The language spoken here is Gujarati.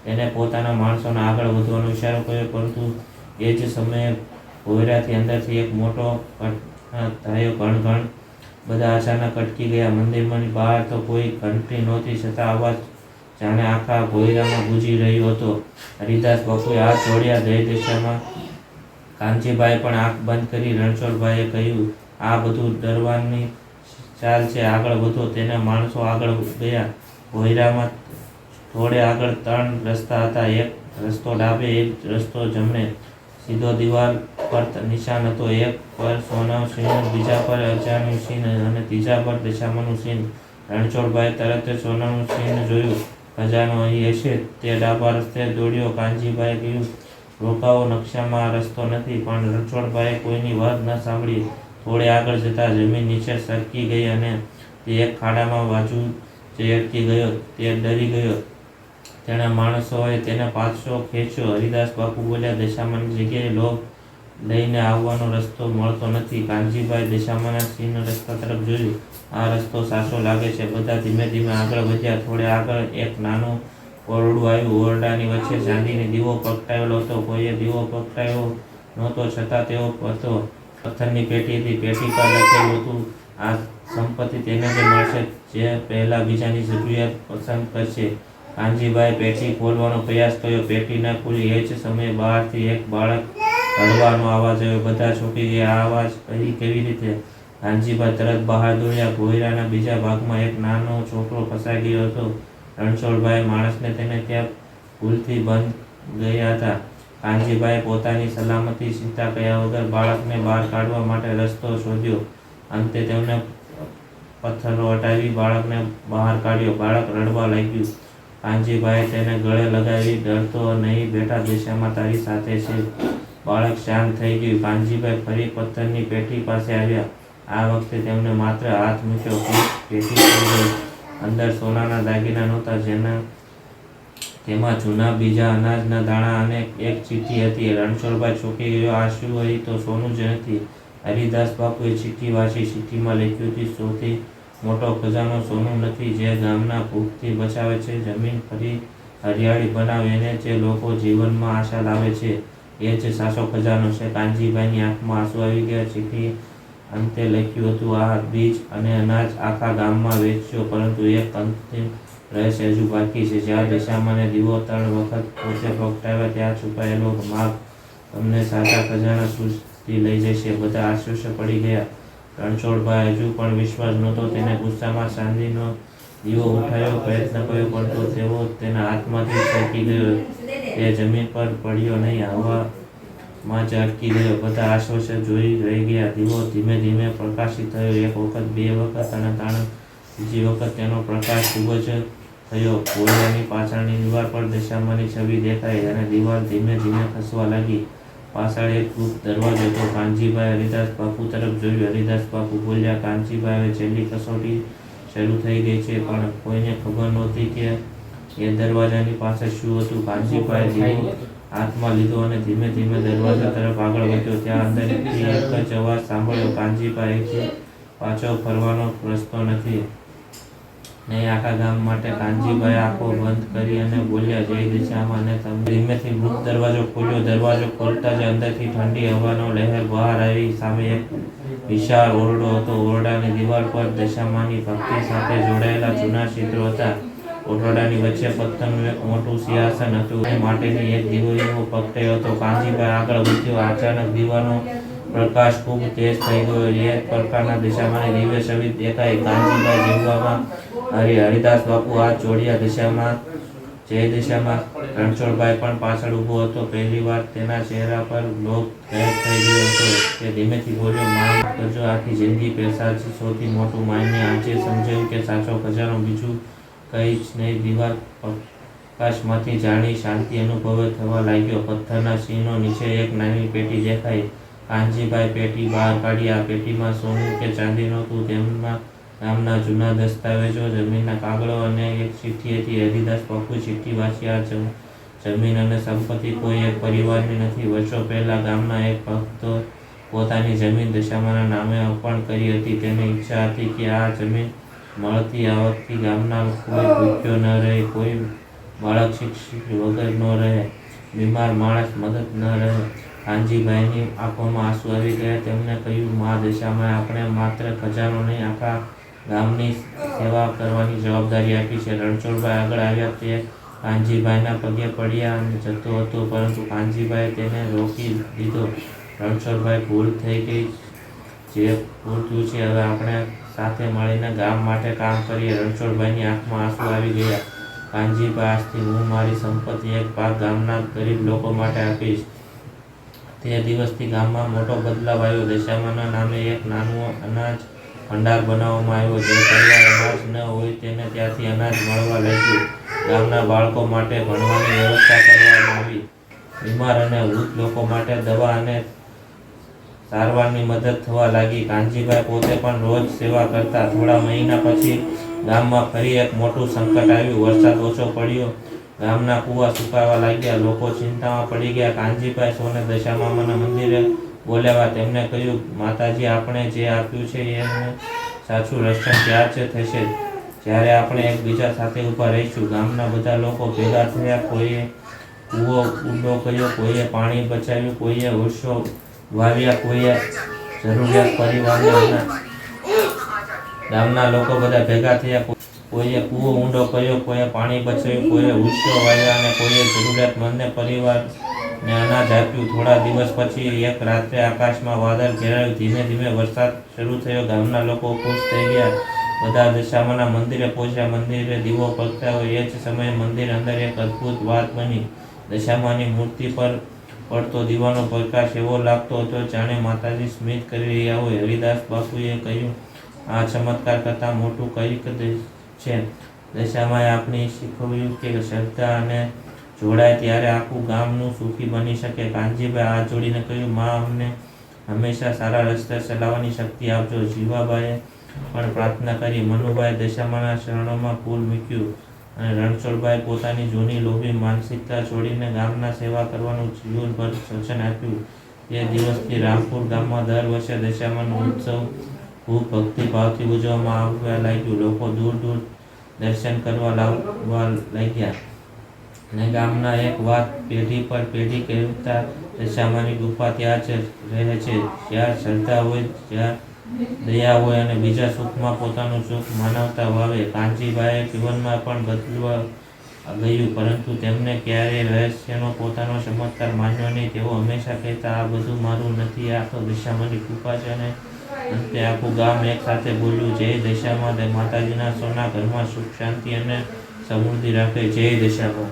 તેને પોતાના માણસોને આગળ વધવાનો ઇશારો કર્યો, પરંતુ એ જ સમયે ભોંયરાથી અંદરથી એક મોટો થયો. ઘણ બધા અચાનક અટકી ગયા. મંદિરની બહાર તો કોઈ ઘંટડી નહોતી, છતાં અવાજ જાણે આખા ભોંયરામાં ગુંજી રહ્યો હતો. હરિદાસ બાપુએ હાથ જોડ્યા. જય દિશામાં. કાનજીભાઈએ પણ આંખ બંધ કરી. રણછોડભાઈએ કહ્યું, આ બધું ડરવાની ચાલ છે, આગળ વધો. તેના માણસો આગળ ગયા. ભોંયરામાં થોડે આગળ 3 રસ્તા હતા. એક રસ્તો ડાબે, એક રસ્તો જમણે. સીધો દિવાલ પર નિશાન હતો. એક પર સોનાનું સિંહ, બીજા પર અજાણ્યું સિંહ અને ત્રીજા પર દશામાનું સિંહ. રણછોડભાઈએ તરત જ સોનાનું સિંહ જોયું. ખજાનો અહીં હશે. તે ડાબા રસ્તે દોડ્યો. કાનજીભાઈએ કહ્યું, રોકાવો, નકશામાં આ રસ્તો નથી. પણ રણછોડભાઈએ કોઈની વાત ન સાંભળી. થોડે આગળ જતાં જમીન નીચે સરકી ગઈ અને તે એક ખાડામાં બાજુ જઈ અટકી ગયો. તે ડરી ગયો. તેના માણસોએ તેને પાછો ખેંચ્યો. હરિદાસ બાપુ બોલ્યા, દશામાની જગ્યાએ લોભ લઈને આવવાનો રસ્તો મળતો નથી. કાનજીભાઈએ દશામાના સિંહ રસ્તા તરફ જોયું. આ રસ્તો સાચો લાગે છે. બધા ધીમે ધીમે આગળ વધ્યા. થોડે આગળ એક નાનું ઓરડું આવ્યું. ઓરડાની વચ્ચે ચાંદીનો દીવો પ્રગટાવેલો હતો. કોઈએ દીવો પ્રગટાવ્યો નહોતો, છતાં તેઓ હતો. પથ્થરની પેટી હતી. પેટી પર લખેલું હતું, આ સંપત્તિ તેને જ મળશે જે પહેલા બીજાની જરૂરિયાત પસંદ કરશે. કાનજીભાઈએ પેટી ખોલવાનો પ્રયાસ કર્યો. પેટી ન ખુલી. એ જ સમયે બહારથી એક બાળક રડવાનો અવાજ આવ્યો. બધા ચોંકી ગયા. આ અવાજ કેવી રીતે? કાનજીભાઈ તરત બહાર દોડ્યા. ભોંયરાના બીજા ભાગમાં એક નાનો છોકરો ફસાઈ ગયો હતો. રણછોડભાઈ માણસને તેને ત્યાં ભૂલથી બંધ ગયા હતા. કાનજીભાઈએ પોતાની સલામતી ચિંતા કર્યા વગર બાળકને બહાર કાઢવા માટે રસ્તો શોધ્યો. અંતે તેમણે પથ્થરો હટાવી બાળકને બહાર કાઢ્યો. બાળક રડવા લાગ્યું. કાનજીભાઈએ તેને ગળે લગાવી, ડરતો નહીં બેટા, દશામાં તારી સાથે છે. બાળક શાંત થઈ ગયું. કાનજીભાઈ ફરી પથ્થરની પેટી પાસે આવ્યા. આ વખતે તેમણે માત્ર હાથ મૂક્યો. પેટી ખુલી ગઈ. અંદર સોનાના દાગીના નહોતા, તેમાં જૂના બીજા અનાજના દાણા અને એક ચિઠ્ઠી હતી. રણછોડભાઈ ચોંકી ગયો. આ શું? અહીં તો સોનું જ નથી. હરિદાસ બાપુએ ચિઠ્ઠી વાંચી. ચિઠ્ઠીમાં લખ્યું હતું, સૌથી મોટો ખજાનો સોનું નથી, જે ગામના ભૂખથી બચાવે છે, જમીન ફરી હરિયાળી બનાવે અને જે લોકો જીવનમાં આશા લાવે છે, એ જ સાચો ખજાનો છે. કાનજીભાઈની આંખમાં આંસુ આવી ગયા. ચિઠ્ઠી અંતે લખ્યું હતું, આ બીજ અને અનાજ આખા ગામમાં વેચજો, પરંતુ એક અંતિમ રહસ્ય હજુ બાકી છે. જ્યાં દશામાને દીવો 3 વખત પોતે પ્રગટાવ્યા, ત્યાં છુપાયેલો માગ તમને સાચા ખજાના સુધી લઈ જશે. બધા આશ્ચર્ય પડી ગયા. રણછોડભાઈ હજુ પણ વિશ્વાસ નહોતો. તેને ગુસ્સામાં ચાંદીનો દીવો ઉઠાવવાનો પ્રયત્ન કર્યો, પરંતુ તેઓ તેના હાથમાંથી સરકી ગયો. તે જમીન પર પડ્યો નહીં, હવામાં જ અટકી ગયો. બધા આશ્ચર્ય જોઈ રહી ગયા. દીવો ધીમે ધીમે પ્રકાશિત થયો. 1 વખત, 2 વખત અને 3 બીજી વખત તેનો પ્રકાશ ખૂબ જ થયો. ભોંયરાની પાછળની દિવાલ પર દશામાની છબી દેખાઈ અને દિવાલ ધીમે ધીમે ખસવા લાગી. પાછળ એક ગુપ્ત દરવાજો હતો. કાનજીભાઈએ હરિદાસ બાપુ તરફ જોયું. હરિદાસ બાપુ બોલ્યા, કાનજીભાઈ, હવે છેલ્લી કસોટી શરૂ થઈ ગઈ છે. પણ કોઈને ખબર નહોતી કે એ દરવાજાની પાસે શું હતું. કાનજીભાઈએ દીવો હાથમાં લીધો અને ધીમે ધીમે દરવાજા તરફ આગળ વધ્યો. ત્યાં અંદરથી એક જ અવાજ સાંભળ્યો, કાનજીભાઈ, પાછો ફરવાનો રસ્તો નથી. નહીં આખા ગામ માટે. કાનજીભાઈએ આંખો બંધ કરી અને બોલ્યા, જય દિશામાં. અને તમે ધીમેથી વૃક્ષ દરવાજો ખોલ્યો. દરવાજો ખોલતા જ અંદરથી ઠંડી હવાનો લહેર બહાર આવી. સામે એક વિશાળ ઓરડો હતો. ઓરડાની દિવાલ પર દશામાની ભક્તિ સાથે જોડાયેલા જૂના ચિત્રો હતા. ઓરડાની વચ્ચે પથ્થરનું એક મોટું સિંહાસન હતું. માટેની એક દીવો પ્રગટ્યો હતો. કાનજીભાઈ આગળ વધ્યો. અચાનક દીવાનો પ્રકાશ ખૂબ તેજ થઈ ગયો. એક પ્રકારના દશામાની દિવ્ય છબી દેખાઈ. કાનજીભાઈ જીવવામાં હરિદાસ બાપુ હાથ જોડ્યા. દશામાં, જય દશામાં. રણછોડભાઈ પણ પાછળ ઊભો હતો. પહેલી વાર તેના ચહેરા પર લોભ ગાયબ થઈ ગયો હતો. તે ધીમેથી બોલ્યો, માન કરજો, આખી જિંદગી પૈસા જ સૌથી મોટું. માયને આજે સમજાયું કે સાચો ખજાનો બીજું કંઈ જ નહીં. દિવાલ પ્રકાશમાંથી જાણી શાંતિ અનુભવ થવા લાગ્યો. પથ્થરના સિંહનો નીચે એક નાની પેટી દેખાઈ. કાનજીભાઈ પેટી બહાર કાઢી. આ પેટીમાં સોનું કે ચાંદી નહોતું. તેમાં ગામના જૂના દસ્તાવેજો, જમીનના કાગળો અને એક ચિઠ્ઠી હતી. હરિદાસ બાપુએ ચિઠ્ઠી વાંચી. આ જમીન અને સંપત્તિ કોઈ એક પરિવારની નથી. વર્ષો પહેલા ગામના એક ભક્તો પોતાની જમીન દશામાના નામે અર્પણ કરી હતી. તેની ઈચ્છા હતી કે આ જમીન મળતી આવકથી ગામના કોઈ ભૂખ્યો ન રહે, કોઈ બાળક શિક્ષિત વગર ન રહે, બીમાર માણસ મદદ ન રહે. કાનજીભાઈની આંખોમાં આંસુ આવી ગયા. તેમણે કહ્યું, મા દશામાં આપણે માત્ર ખજાનો નહીં, આખા ગામની સેવા કરવાની જવાબદારી આપી છે. રણછોડભાઈ આગળ આવ્યા. તે કાનજીભાઈના પગે પડ્યા અને જતો હતો, પરંતુ કાનજીભાઈએ તેને રોકી દીધો. રણછોડભાઈ, ભૂલ થઈ ગઈ, જે ભૂલ થયું છે હવે આપણે સાથે મળીને ગામ માટે કામ કરીએ. રણછોડભાઈની આંખમાં આંસુ આવી ગયા. કાનજીભાઈ, આજથી હું મારી સંપત્તિ એક ભાગ ગામના ગરીબ લોકો માટે આપીશ. તે દિવસથી ગામમાં મોટો બદલાવ આવ્યો. દશામાના નામે એક નાનું અનાજ ભંડાર બનાવવામાં આવ્યો. જે પરિવાર અનાજ ન હોય તેને ત્યાંથી અનાજ મળવા લાગ્યું. ગામના બાળકો માટે ભણવાની વ્યવસ્થા કરવામાં આવી. બીમાર અને વૃદ્ધ લોકો માટે દવા અને સારવારની મદદ થવા લાગી. કાનજીભાઈ પોતે પણ રોજ સેવા કરતા. થોડા મહિના પછી ગામમાં ફરી એક મોટું સંકટ આવ્યું. વરસાદ ઓછો પડ્યો. ગામના કૂવા સુકાવા લાગ્યા. લોકો ચિંતામાં પડી ગયા. કાનજીભાઈ સૌને દશામાના મંદિરે બોલાવ્યા. તેમણે કહ્યું, માતાજી, આપણે જે આપ્યું છે એનું સાચું રક્ષણ ત્યારે જ થશે જ્યારે આપણે એકબીજા સાથે ઊભા રહીશું. ગામના બધા લોકો ભેગા થયા. કોઈએ કૂવો ઊંડો કર્યો, કોઈએ પાણી બચાવ્યું, કોઈએ વૃક્ષો વાવ્યા, કોઈએ જરૂરિયાત પરિવારને અનાજ. ગામના લોકો બધા ભેગા થયા. કોઈએ કૂવો ઊંડો કર્યો, કોઈએ પાણી બચાવ્યું, કોઈએ વૃક્ષો વાવ્યા અને કોઈએ જરૂરિયાતમંદને પરિવારને અનાજ આપ્યું. થોડા દિવસ પછી એક રાત્રે આકાશમાં વાદળ ઘેરાયું. ધીમે ધીમે વરસાદ શરૂ થયો. ગામના લોકો ખુશ થઈ ગયા. બધા દશામાના મંદિરે પહોંચ્યા. મંદિરે દીવો પ્રગટાવ્યો. એ જ સમયે મંદિર અંદર એક અદ્ભુત વાત બની. દશામાની મૂર્તિ પર પડતો દીવાનો પ્રકાશ એવો લાગતો હતો જાણે માતાજી સ્મિત કરી રહ્યા હોય. હરિદાસ બાપુએ કહ્યું, આ ચમત્કાર કરતાં મોટું કંઈક છે. દશામાએ આપણે શીખવ્યું કે શ્રદ્ધા અને જોડાય ત્યારે આખું ગામનું સુખી બની શકે. કાનજીભાઈ હાથ જોડીને કહ્યું, મા, અમને હંમેશા સારા રસ્તે ચલાવવાની શક્તિ આપજો. જીવાબાઈએ પણ પ્રાર્થના કરી. મનુભાઈ દશામાના શરણોમાં ફૂલ મૂક્યું અને રણછોડભાઈ પોતાની જૂની લોભી માનસિકતા છોડીને ગામના સેવા કરવાનું જીવનભર વચન આપ્યું. તે દિવસથી રામપુર ગામમાં દર વર્ષે દશામાનો ઉત્સવ ખૂબ ભક્તિભાવથી ઉજવવામાં આવવા લાગ્યું. લોકો દૂર દૂર દર્શન કરવા લાવવા લાગ્યા અને ગામના એક વાત પેઢી પર પેઢી કહેતા, દશામાની ગુફા ત્યાં જ રહે છે જ્યાં શ્રદ્ધા હોય, જ્યાં દયા હોય અને બીજા સુખમાં પોતાનું સુખ માનવતા વાવે. કાનજીભાઈએ જીવનમાં પણ બદલવા ગયું, પરંતુ તેમને ક્યારેય રહસ્યનો પોતાનો ચમત્કાર માન્યો નહીં. તેઓ હંમેશા કહેતા, આ બધું મારું નથી, આ તો દશામાની કૃપા છે. અને અંતે આખું ગામ એક સાથે બોલ્યું, જય દશામા. માતાજીના સૌના ઘરમાં સુખ, શાંતિ અને સમૃદ્ધિ રાખે. જય દશામા.